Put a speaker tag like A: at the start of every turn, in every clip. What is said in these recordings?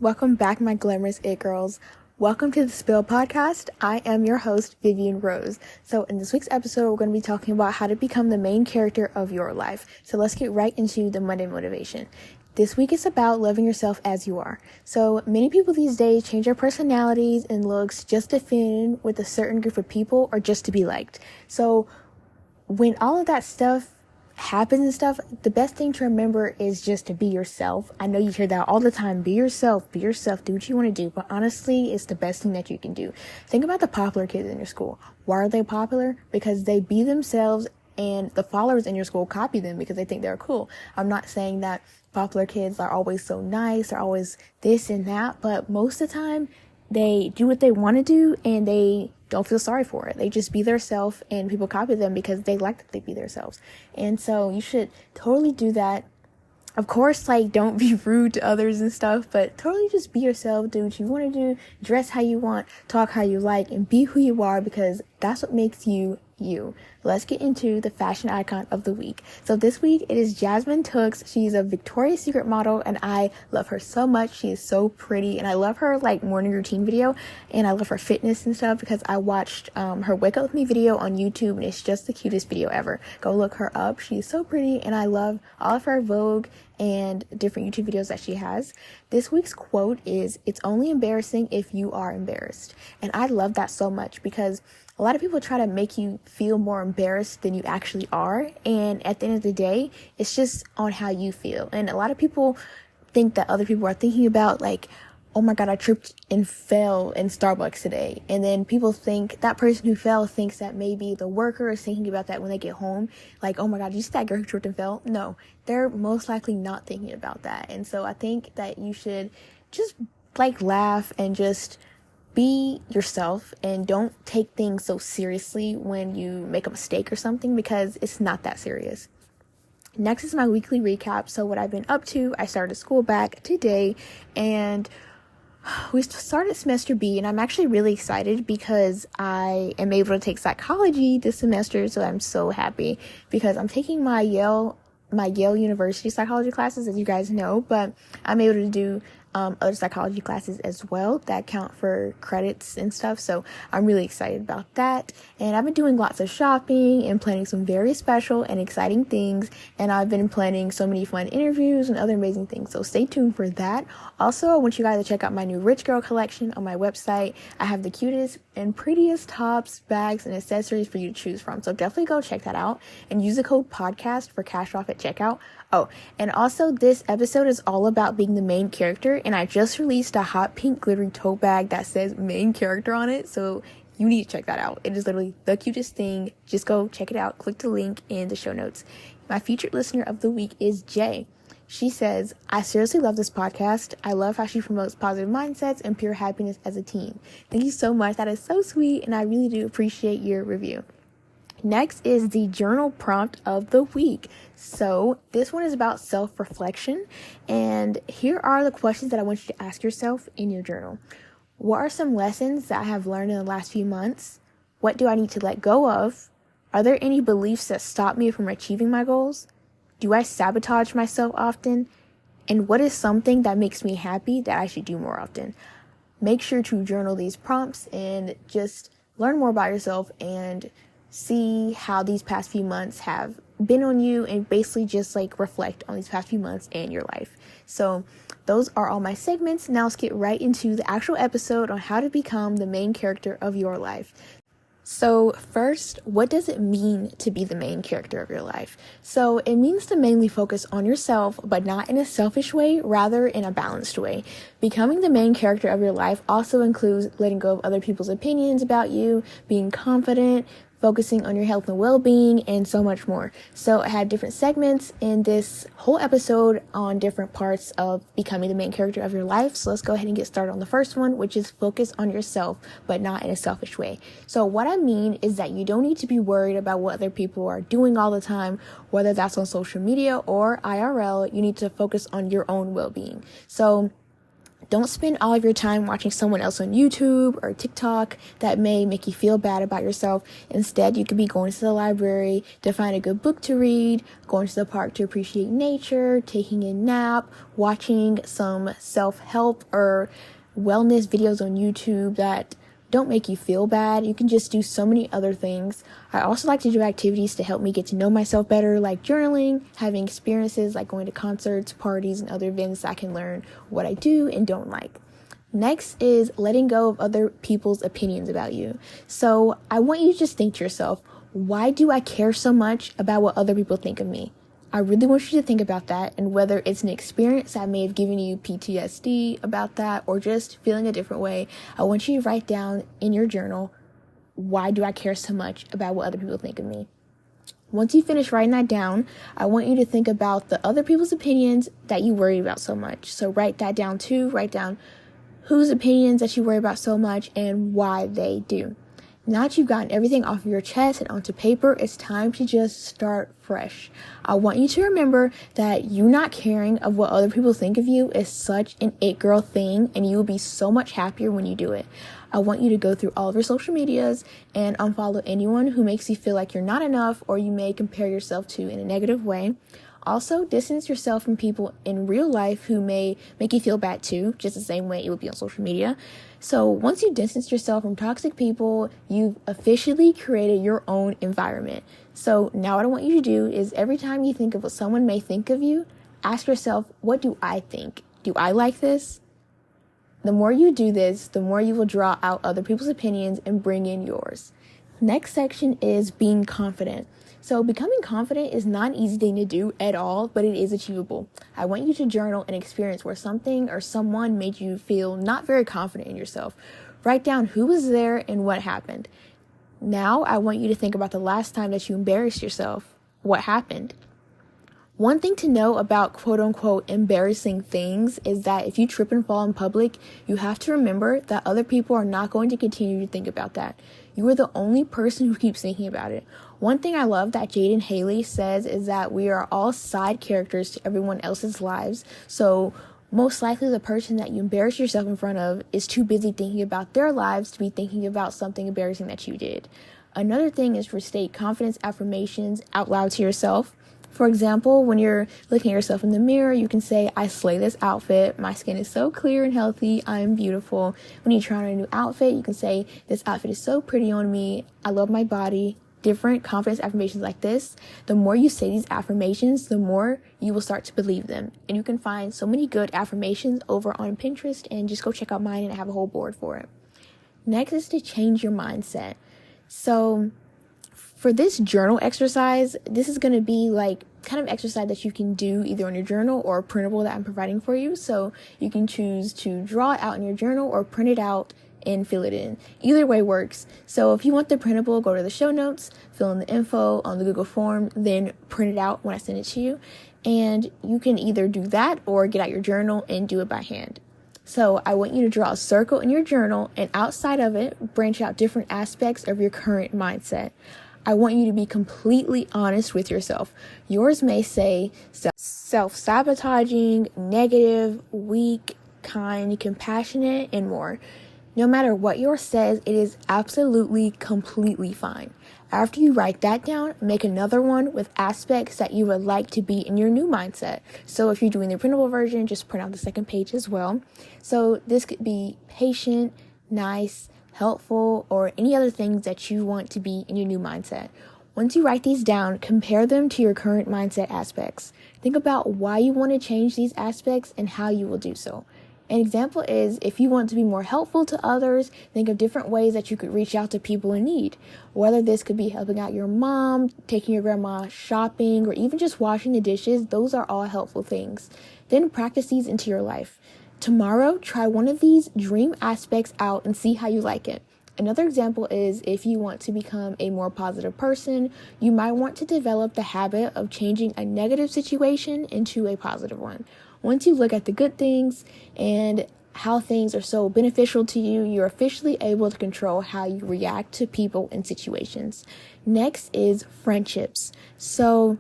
A: Welcome back, my glamorous it girls. Welcome to the Spill podcast. I am your host, Vivian Rose. So in this week's episode, we're going to be talking about how to become the main character of your life. So let's get right into the Monday motivation. This week is about loving yourself as you are. So many people these days change their personalities and looks just to fit in with a certain group of people or just to be liked. So when all of that stuff happens and stuff, the best thing to remember is just to be yourself. I know you hear that all the time. Be yourself, do what you want to do. But honestly, it's the best thing that you can do. Think about the popular kids in your school. Why are they popular? Because they be themselves and the followers in your school copy them because they think they're cool. I'm not saying that popular kids are always so nice, they're always this and that, but most of the time they do what they want to do and they don't feel sorry for it. They just be themselves and people copy them because they like that they be themselves. And so you should totally do that. Of course, don't be rude to others and stuff, but totally just be yourself, do what you want to do, dress how you want, talk how you like, and be who you are because that's what makes you you. Let's get into the fashion icon of the week. So this week it is Jasmine Tooks. She's a Victoria's Secret model and I love her so much. She is so pretty and I love her morning routine video and I love her fitness and stuff because I watched her Wake Up With Me video on YouTube and it's just the cutest video ever. Go look her up. She's so pretty and I love all of her Vogue and different YouTube videos that she has. This week's quote is, "It's only embarrassing if you are embarrassed." And I love that so much because a lot of people try to make you feel more embarrassed than you actually are. And at the end of the day, it's just on how you feel. And a lot of people think that other people are thinking about oh my God, I tripped and fell in Starbucks today. And then people think that person who fell thinks that maybe the worker is thinking about that when they get home. Oh my God, did you see that girl who tripped and fell? No, they're most likely not thinking about that. And so I think that you should just laugh and just be yourself and don't take things so seriously when you make a mistake or something because it's not that serious. Next is my weekly recap. So what I've been up to, I started school back today and we started semester B and I'm actually really excited because I am able to take psychology this semester. So I'm so happy because I'm taking my Yale University psychology classes, as you guys know, but I'm able to do other psychology classes as well that count for credits and stuff. So I'm really excited about that. And I've been doing lots of shopping and planning some very special and exciting things. And I've been planning so many fun interviews and other amazing things. So stay tuned for that. Also, I want you guys to check out my new Rich Girl collection on my website. I have the cutest and prettiest tops, bags, and accessories for you to choose from. So definitely go check that out and use the code podcast for cash off at checkout. Oh, and also this episode is all about being the main character, and I just released a hot pink glittery tote bag that says main character on it, so you need to check that out. It is literally the cutest thing. Just go check it out. Click the link in the show notes. My featured listener of the week is Jay. She says, "I seriously love this podcast. I love how she promotes positive mindsets and pure happiness as a team. Thank you so much. That is so sweet, and I really do appreciate your review." Next is the journal prompt of the week. So this one is about self-reflection. And here are the questions that I want you to ask yourself in your journal. What are some lessons that I have learned in the last few months? What do I need to let go of? Are there any beliefs that stop me from achieving my goals? Do I sabotage myself often? And what is something that makes me happy that I should do more often? Make sure to journal these prompts and just learn more about yourself and see how these past few months have been on you and basically just reflect on these past few months and your life. So those are all my segments. Now let's get right into the actual episode on how to become the main character of your life. So first, what does it mean to be the main character of your life? So it means to mainly focus on yourself, but not in a selfish way, rather in a balanced way. Becoming the main character of your life also includes letting go of other people's opinions about you, being confident, focusing on your health and well-being, and so much more. So I had different segments in this whole episode on different parts of becoming the main character of your life. So let's go ahead and get started on the first one, which is focus on yourself, but not in a selfish way. So what I mean is that you don't need to be worried about what other people are doing all the time, whether that's on social media or IRL. You need to focus on your own well-being. So Don't spend all of your time watching someone else on YouTube or TikTok that may make you feel bad about yourself. Instead, you could be going to the library to find a good book to read, going to the park to appreciate nature, taking a nap, watching some self-help or wellness videos on YouTube that don't make you feel bad. You can just do so many other things. I also like to do activities to help me get to know myself better, like journaling, having experiences like going to concerts, parties, and other events that I can learn what I do and don't like. Next is letting go of other people's opinions about you. So I want you to just think to yourself, why do I care so much about what other people think of me? I really want you to think about that, and whether it's an experience that may have given you PTSD about that or just feeling a different way, I want you to write down in your journal, why do I care so much about what other people think of me? Once you finish writing that down, I want you to think about the other people's opinions that you worry about so much. So write that down too. Write down whose opinions that you worry about so much and why they do. Now that you've gotten everything off of your chest and onto paper, it's time to just start fresh. I want you to remember that you not caring of what other people think of you is such an it girl thing, and you will be so much happier when you do it. I want you to go through all of your social medias and unfollow anyone who makes you feel like you're not enough or you may compare yourself to in a negative way. Also, distance yourself from people in real life who may make you feel bad too, just the same way it would be on social media. So once you distance yourself from toxic people, you've officially created your own environment. So now what I want you to do is every time you think of what someone may think of you, ask yourself, what do I think? Do I like this? The more you do this, the more you will draw out other people's opinions and bring in yours. Next section is being confident. So becoming confident is not an easy thing to do at all, but it is achievable. I want you to journal an experience where something or someone made you feel not very confident in yourself. Write down who was there and what happened. Now I want you to think about the last time that you embarrassed yourself. What happened? One thing to know about quote unquote embarrassing things is that if you trip and fall in public, you have to remember that other people are not going to continue to think about that. You are the only person who keeps thinking about it. One thing I love that Jaden Haley says is that we are all side characters to everyone else's lives. So most likely the person that you embarrass yourself in front of is too busy thinking about their lives to be thinking about something embarrassing that you did. Another thing is to restate confidence affirmations out loud to yourself. For example, when you're looking at yourself in the mirror, you can say, I slay this outfit. My skin is so clear and healthy. I am beautiful. When you try on a new outfit, you can say, this outfit is so pretty on me. I love my body. Different confidence affirmations like this. The more you say these affirmations, the more you will start to believe them. And you can find so many good affirmations over on Pinterest, and just go check out mine, and I have a whole board for it. Next is to change your mindset. So for this journal exercise, this is going to be like kind of exercise that you can do either on your journal or a printable that I'm providing for you. So you can choose to draw it out in your journal or print it out and fill it in. Either way works. So if you want the printable, go to the show notes, fill in the info on the Google form, then print it out when I send it to you. And you can either do that or get out your journal and do it by hand. So I want you to draw a circle in your journal, and outside of it, branch out different aspects of your current mindset. I want you to be completely honest with yourself. Yours may say self-sabotaging, negative, weak, kind, compassionate, and more. No matter what yours says, it is absolutely, completely fine. After you write that down, make another one with aspects that you would like to be in your new mindset. So if you're doing the printable version, just print out the second page as well. So this could be patient, nice, helpful, or any other things that you want to be in your new mindset. Once you write these down, compare them to your current mindset aspects. Think about why you want to change these aspects and how you will do so. An example is if you want to be more helpful to others, think of different ways that you could reach out to people in need. Whether this could be helping out your mom, taking your grandma shopping, or even just washing the dishes, those are all helpful things. Then practice these into your life. Tomorrow, try one of these dream aspects out and see how you like it. Another example is if you want to become a more positive person, you might want to develop the habit of changing a negative situation into a positive one. Once you look at the good things and how things are so beneficial to you, you're officially able to control how you react to people and situations. Next is friendships. So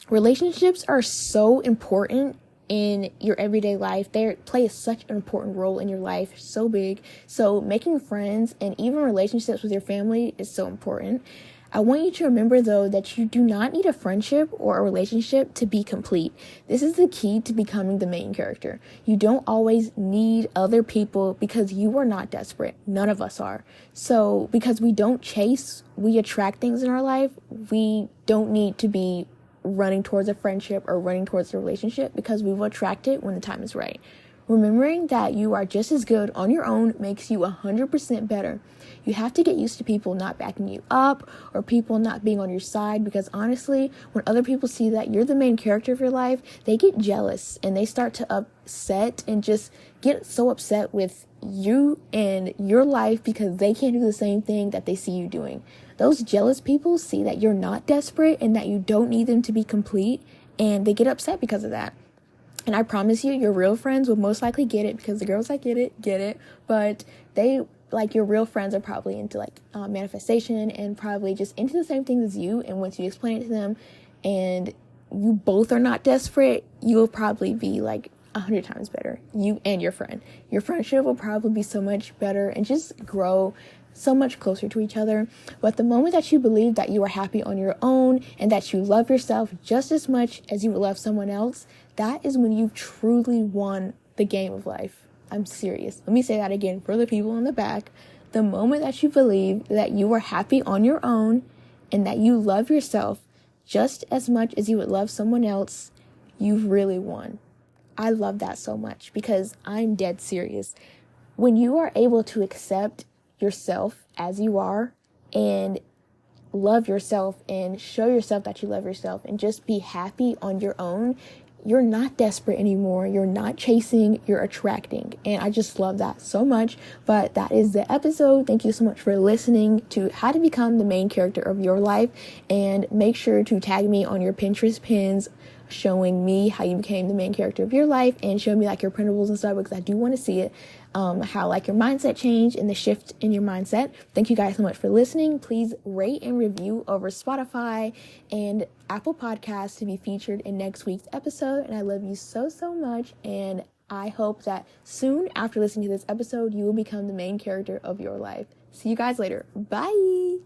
A: relationships are so important in your everyday life. They play such an important role in your life, so big. So making friends and even relationships with your family is so important. I want you to remember, though, that you do not need a friendship or a relationship to be complete. This is the key to becoming the main character. You don't always need other people because you are not desperate. None of us are. So because we don't chase, we attract things in our life. We don't need to be running towards a friendship or running towards a relationship because we will attract it when the time is right. Remembering that you are just as good on your own makes you 100% better. You have to get used to people not backing you up or people not being on your side, because honestly, when other people see that you're the main character of your life, they get jealous and they start to upset and just get so upset with you and your life because they can't do the same thing that they see you doing. Those jealous people see that you're not desperate and that you don't need them to be complete, and they get upset because of that. And I promise you, your real friends will most likely get it, because the girls that get it, but your real friends are probably into manifestation and probably just into the same things as you. And once you explain it to them and you both are not desperate, you'll probably be 100 times better. You and your friend. Your friendship will probably be so much better and just grow so much closer to each other. But the moment that you believe that you are happy on your own and that you love yourself just as much as you would love someone else, that is when you've truly won the game of life. I'm serious. Let me say that again for the people in the back. The moment that you believe that you are happy on your own and that you love yourself just as much as you would love someone else, you've really won. I love that so much because I'm dead serious. When you are able to accept yourself as you are and love yourself and show yourself that you love yourself and just be happy on your own, you're not desperate anymore. You're not chasing, you're attracting. And I just love that so much. But that is the episode. Thank you so much for listening to how to become the main character of your life. And make sure to tag me on your Pinterest pins showing me how you became the main character of your life, and show me your printables and stuff, because I do want to see it, how your mindset changed and the shift in your mindset. Thank you guys so much for listening. Please rate and review over Spotify and Apple Podcasts to be featured in next week's episode. And I love you so, so much. And I hope that soon after listening to this episode, you will become the main character of your life. See you guys later. Bye.